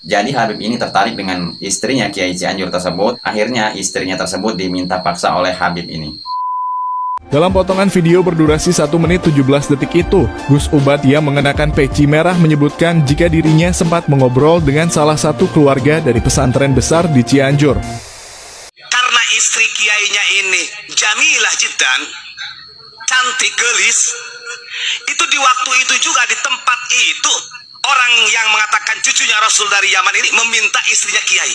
Jadi Habib ini tertarik dengan istrinya Kiai Cianjur tersebut. Akhirnya istrinya tersebut diminta paksa oleh Habib ini. Dalam potongan video berdurasi 1 menit 17 detik itu, Gus Ubad yang mengenakan peci merah menyebutkan jika dirinya sempat mengobrol dengan salah satu keluarga dari pesantren besar di Cianjur. Karena istri kiainya ini jamilah jiddan, cantik gelis, itu di waktu itu juga di tempat itu orang yang mengatakan cucunya Rasul dari Yaman ini meminta istrinya kiai.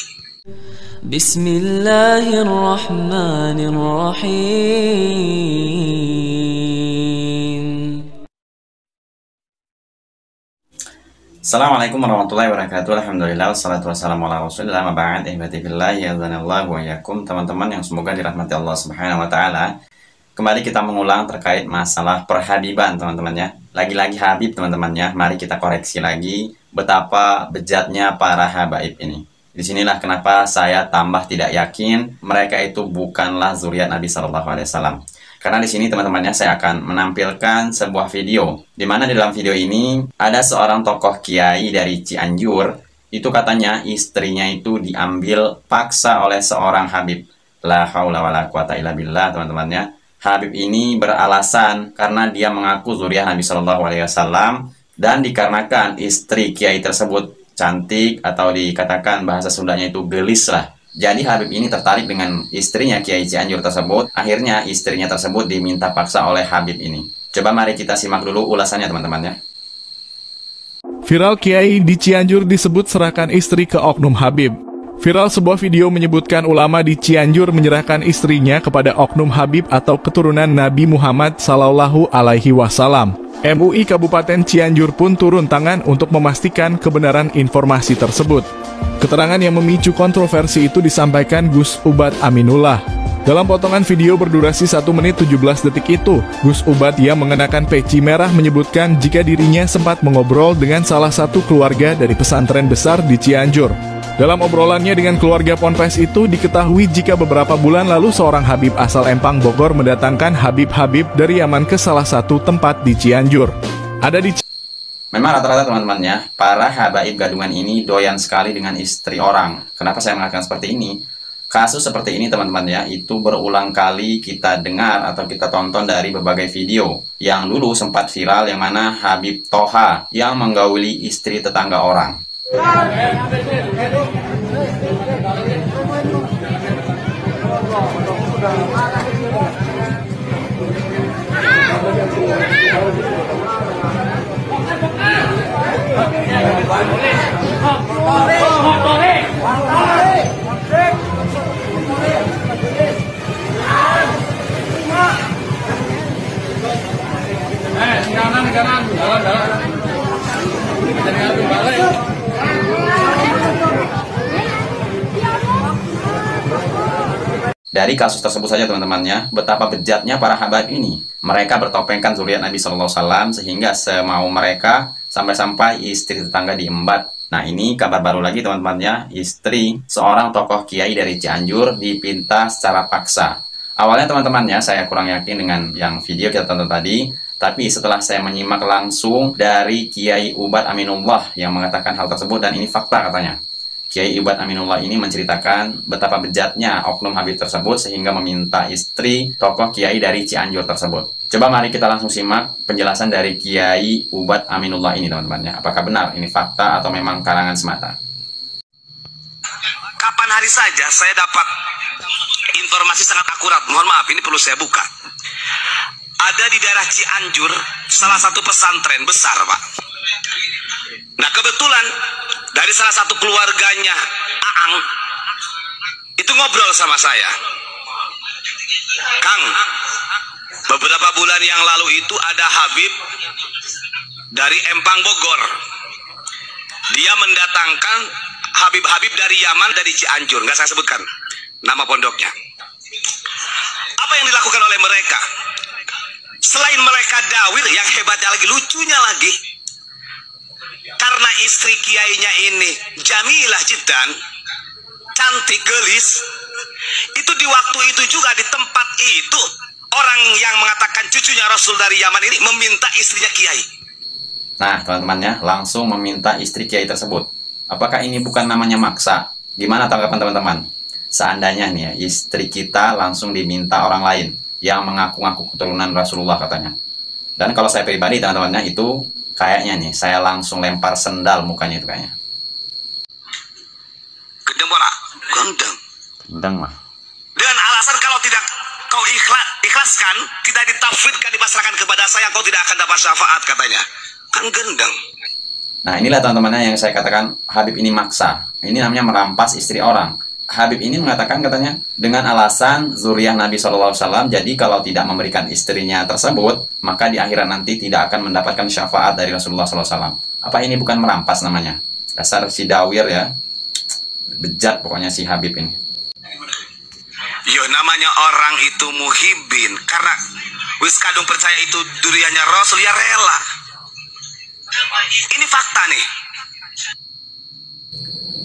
Bismillahirrahmanirrahim. Assalamualaikum warahmatullahi wabarakatuh. Alhamdulillah wassalatu wassalamu ala rasulillah ma ba'd. Ihbati fillah ya dzanallahu wa yakum. Teman-teman yang semoga dirahmati Allah Subhanahu wa taala. Kembali kita mengulang terkait masalah perhabiban, teman-teman ya. Lagi-lagi Habib, teman-teman ya. Mari kita koreksi lagi betapa bejatnya para habaib ini. Disinilah kenapa saya tambah tidak yakin mereka itu bukanlah zuriat Nabi Shallallahu Alaihi Wasallam. Karena di sini teman-temannya saya akan menampilkan sebuah video, di mana di dalam video ini ada seorang tokoh kiai dari Cianjur. Itu katanya istrinya itu diambil paksa oleh seorang Habib. La haula wala quwata illa billah, teman-temannya. Habib ini beralasan karena dia mengaku zuriat Nabi Shallallahu Alaihi Wasallam dan dikarenakan istri kiai tersebut cantik atau dikatakan bahasa Sundanya itu gelis lah. Jadi Habib ini tertarik dengan istrinya Kiai Cianjur tersebut. Akhirnya istrinya tersebut diminta paksa oleh Habib ini. Coba mari kita simak dulu ulasannya, teman-teman ya. Viral Kiai di Cianjur disebut serahkan istri ke oknum Habib. Viral sebuah video menyebutkan ulama di Cianjur menyerahkan istrinya kepada oknum Habib atau keturunan Nabi Muhammad Sallallahu Alaihi Wasallam. MUI Kabupaten Cianjur pun turun tangan untuk memastikan kebenaran informasi tersebut. Keterangan yang memicu kontroversi itu disampaikan Gus Ubad Aminullah. Dalam potongan video berdurasi 1 menit 17 detik itu, Gus Ubad yang mengenakan peci merah menyebutkan jika dirinya sempat mengobrol dengan salah satu keluarga dari pesantren besar di Cianjur. Dalam obrolannya dengan keluarga Ponpes itu diketahui jika beberapa bulan lalu seorang Habib asal Empang Bogor mendatangkan Habib-Habib dari Yaman ke salah satu tempat di Cianjur. Memang rata-rata teman-temannya, para habaib gadungan ini doyan sekali dengan istri orang. Kenapa saya mengatakan seperti ini? Kasus seperti ini teman-teman ya, itu berulang kali kita dengar atau kita tonton dari berbagai video. Yang dulu sempat viral yang mana Habib Toha yang menggauli istri tetangga orang. Dari kasus tersebut saja teman-temannya, betapa bejatnya para habaib ini. Mereka bertopengkan zuriat Nabi Sallallahu Alaihi Wasallam sehingga semau mereka sampai-sampai istri tetangga diembat. Nah ini kabar baru lagi teman-temannya, istri seorang tokoh kiai dari Cianjur dipinta secara paksa. Awalnya teman-temannya saya kurang yakin dengan yang video kita tonton tadi, tapi setelah saya menyimak langsung dari Kiai Ubad Aminullah yang mengatakan hal tersebut, dan ini fakta katanya. Kiai Ubad Aminullah ini menceritakan betapa bejatnya oknum Habib tersebut sehingga meminta istri tokoh kiai dari Cianjur tersebut. Coba mari kita langsung simak penjelasan dari Kiai Ubad Aminullah ini teman-teman ya. Apakah benar ini fakta atau memang karangan semata? Kapan hari saja saya dapat informasi sangat akurat. Mohon maaf, ini perlu saya buka. Ada di daerah Cianjur salah satu pesantren besar, Pak. Nah kebetulan dari salah satu keluarganya Aang itu ngobrol sama saya. Kang, beberapa bulan yang lalu itu ada Habib dari Empang Bogor. Dia mendatangkan Habib-Habib dari Yaman, dari Cianjur. Nggak saya sebutkan nama pondoknya. Apa yang dilakukan oleh mereka? Selain mereka dawir, yang hebatnya lagi, lucunya lagi, karena istri kiainya ini jamilah jiddan, cantik gelis, itu di waktu itu juga di tempat itu orang yang mengatakan cucunya Rasul dari Yaman ini meminta istrinya kiai. Nah teman-temannya langsung meminta istri kiai tersebut. Apakah ini bukan namanya maksa? Gimana tanggapan teman-teman? Seandainya nih ya, istri kita langsung diminta orang lain yang mengaku-ngaku keturunan Rasulullah katanya. Dan kalau saya pribadi teman-temannya itu kayaknya nih, saya langsung lempar sendal mukanya itu kayaknya. Gendeng bola, gendeng. Gendeng mah. Dengan alasan kalau tidak kau ikhlaskan, tidak ditafwidkan, dipasrahkan kepada saya, kau tidak akan dapat syafaat katanya. Kan gendeng. Nah inilah teman-temannya yang saya katakan Habib ini maksa. Ini namanya merampas istri orang. Habib ini mengatakan katanya dengan alasan zuriyah Nabi SAW, jadi kalau tidak memberikan istrinya tersebut, maka di akhirat nanti tidak akan mendapatkan syafaat dari Rasulullah SAW. Apa ini bukan merampas namanya? Dasar si dawir ya, bejat pokoknya si Habib ini. Yo, namanya orang itu muhibin, karena wis kadung percaya itu duriannya Rasul, ya rela. Ini fakta nih.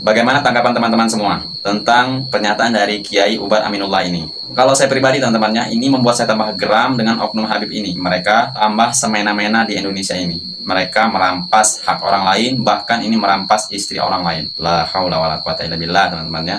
Bagaimana tanggapan teman-teman semua tentang pernyataan dari Kiai Ubar Aminullah ini? Kalau saya pribadi teman-temannya, ini membuat saya tambah geram dengan oknum Habib ini. Mereka tambah semena-mena di Indonesia ini. Mereka merampas hak orang lain, bahkan ini merampas istri orang lain. La haula wala quwata illa billah teman-temannya.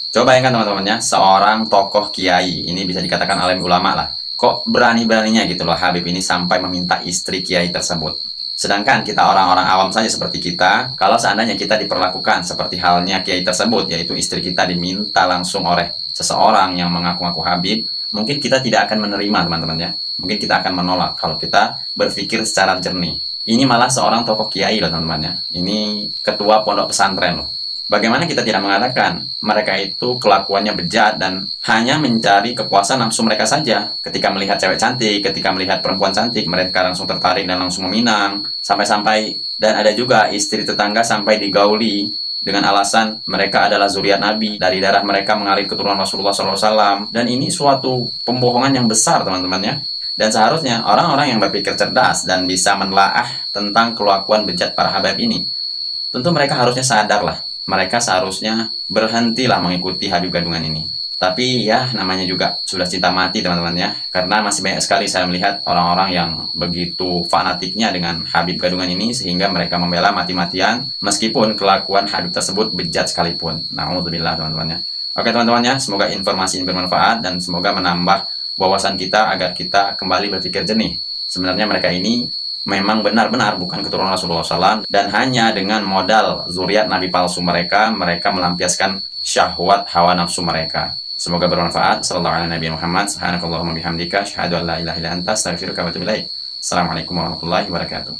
Coba bayangkan teman-temannya, seorang tokoh kiai, ini bisa dikatakan alim ulama lah. Kok berani-beraninya gitu loh Habib ini sampai meminta istri kiai tersebut. Sedangkan kita orang-orang awam saja seperti kita, kalau seandainya kita diperlakukan seperti halnya kiai tersebut, yaitu istri kita diminta langsung oleh seseorang yang mengaku-ngaku Habib, mungkin kita tidak akan menerima teman-teman ya. Mungkin kita akan menolak kalau kita berpikir secara jernih. Ini malah seorang tokoh kiai loh teman-teman ya. Ini ketua pondok pesantren loh. Bagaimana kita tidak mengatakan mereka itu kelakuannya bejat dan hanya mencari kepuasan nafsu mereka saja. Ketika melihat cewek cantik, ketika melihat perempuan cantik, mereka langsung tertarik dan langsung meminang. Sampai-sampai, dan ada juga istri tetangga sampai digauli dengan alasan mereka adalah zuriat Nabi, dari darah mereka mengalir keturunan Rasulullah SAW. Dan ini suatu pembohongan yang besar teman-teman ya. Dan seharusnya orang-orang yang berpikir cerdas dan bisa menelaah tentang kelakuan bejat para habaib ini, tentu mereka harusnya sadar lah. Mereka seharusnya berhentilah mengikuti Habib gadungan ini. Tapi ya namanya juga sudah cinta mati teman-teman ya. Karena masih banyak sekali saya melihat orang-orang yang begitu fanatiknya dengan Habib gadungan ini, sehingga mereka membela mati-matian meskipun kelakuan Habib tersebut bejat sekalipun. Na'udzubillah teman-teman ya. Oke teman-teman ya, semoga informasi ini bermanfaat dan semoga menambah wawasan kita agar kita kembali berpikir jernih. Sebenarnya mereka ini memang benar-benar bukan keturunan Rasulullah SAW, dan hanya dengan modal zuriat Nabi palsu mereka melampiaskan syahwat hawa nafsu mereka. Semoga bermanfaat. Sallallahu alaihi Muhammad. Subhanakallahumma bihamdika asyhadu an la ilaha illa anta astaghfiruka wa atubu ilaik. Assalamualaikum warahmatullahi wabarakatuh.